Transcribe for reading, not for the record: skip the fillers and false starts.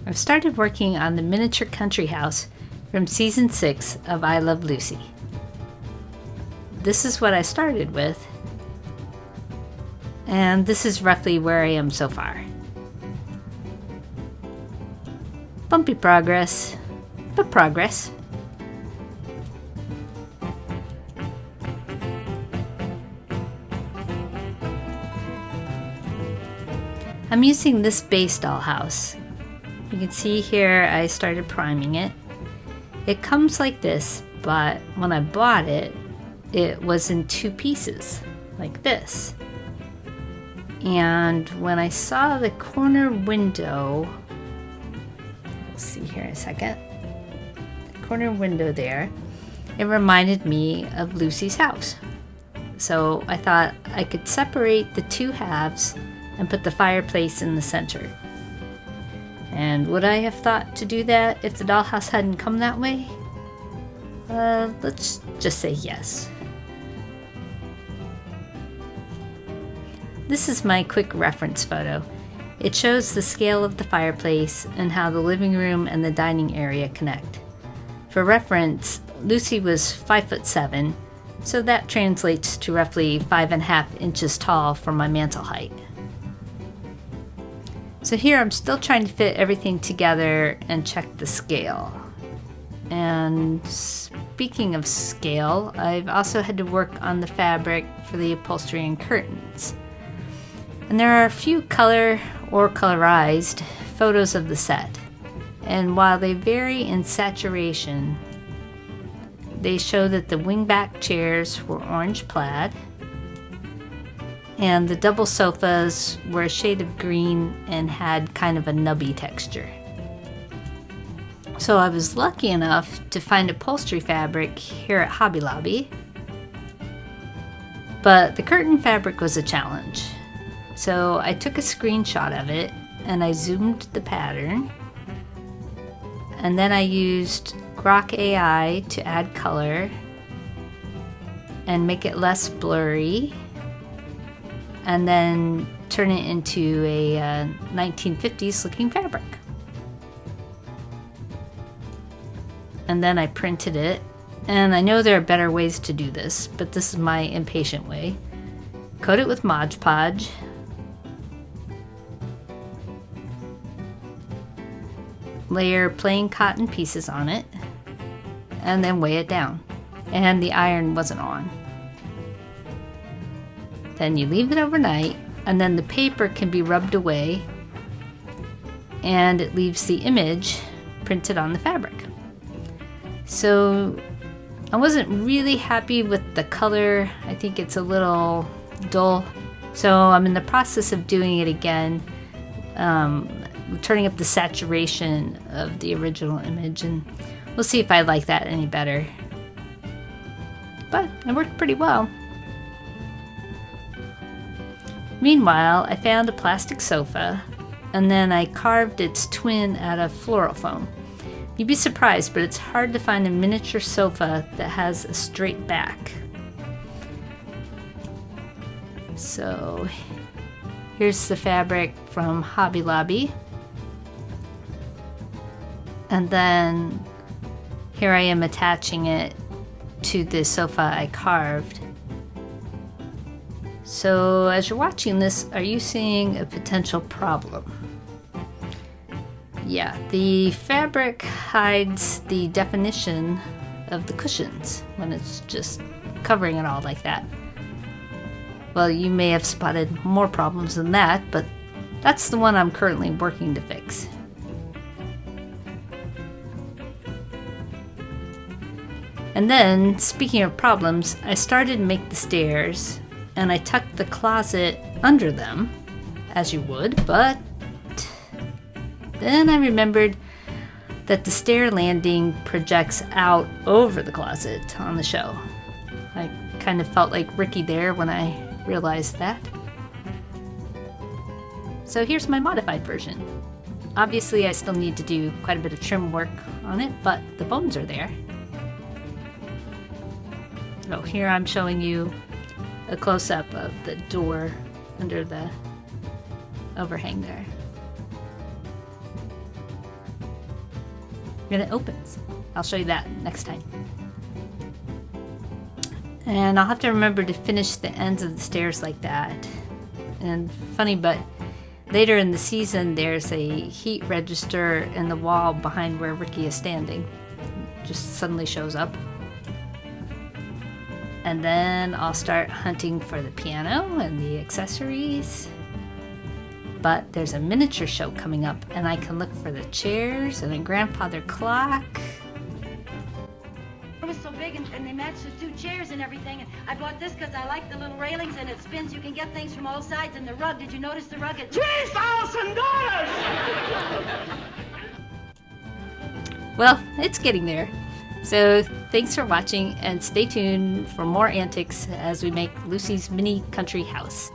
I've started working on the miniature country house from season 6 of I Love Lucy. This is what I started with, and this is roughly where I am so far. Bumpy progress, but progress. I'm using this base dollhouse. You can see here I started priming it. It comes like this, but when I bought it, it was in 2 pieces, like this. And when I saw the corner window, let's see here in a second, the corner window there, it reminded me of Lucy's house. So I thought I could separate the 2 halves and put the fireplace in the center. And would I have thought to do that if the dollhouse hadn't come that way? Let's just say yes. This is my quick reference photo. It shows the scale of the fireplace and how the living room and the dining area connect. For reference, Lucy was 5'7", so that translates to roughly 5.5 inches tall for my mantle height. So here I'm still trying to fit everything together and check the scale. And speaking of scale, I've also had to work on the fabric for the upholstery and curtains. And there are a few color or colorized photos of the set. And while they vary in saturation, they show that the wingback chairs were orange plaid, and the double sofas were a shade of green and had kind of a nubby texture. So I was lucky enough to find upholstery fabric here at Hobby Lobby, but the curtain fabric was a challenge. So I took a screenshot of it and I zoomed the pattern, and then I used Grok AI to add color and make it less blurry, and then turn it into a 1950s looking fabric. And then I printed it, and I know there are better ways to do this, but this is my impatient way. Coat it with Mod Podge, layer plain cotton pieces on it, and then weigh it down. And the iron wasn't on. Then you leave it overnight, and then the paper can be rubbed away, and it leaves the image printed on the fabric. So I wasn't really happy with the color. I think it's a little dull. So I'm in the process of doing it again, turning up the saturation of the original image, and we'll see if I like that any better. But it worked pretty well. Meanwhile, I found a plastic sofa, and then I carved its twin out of floral foam. You'd be surprised, but it's hard to find a miniature sofa that has a straight back. So here's the fabric from Hobby Lobby. And then here I am attaching it to the sofa I carved. So as you're watching this, are you seeing a potential problem? Yeah, the fabric hides the definition of the cushions when it's just covering it all like that. Well, you may have spotted more problems than that, but that's the one I'm currently working to fix. And then, speaking of problems, I started to make the stairs, and I tucked the closet under them, as you would, but then I remembered that the stair landing projects out over the closet on the show. I kind of felt like Ricky there when I realized that. So here's my modified version. Obviously I still need to do quite a bit of trim work on it, but the bones are there. Oh, here I'm showing you a close-up of the door under the overhang there. and it opens. I'll show you that next time. And I'll have to remember to finish the ends of the stairs like that. And funny, but later in the season, there's a heat register in the wall behind where Vicki is standing. Just suddenly shows up. And then I'll start hunting for the piano and the accessories. But there's a miniature show coming up, and I can look for the chairs and a grandfather clock. It was so big, and they matched the two chairs and everything. And I bought this because I like the little railings, and it spins. You can get things from all sides. And the rug, did you notice the rug? $3,000! Well, it's getting there. So thanks for watching, and stay tuned for more antics as we make Lucy's mini country house.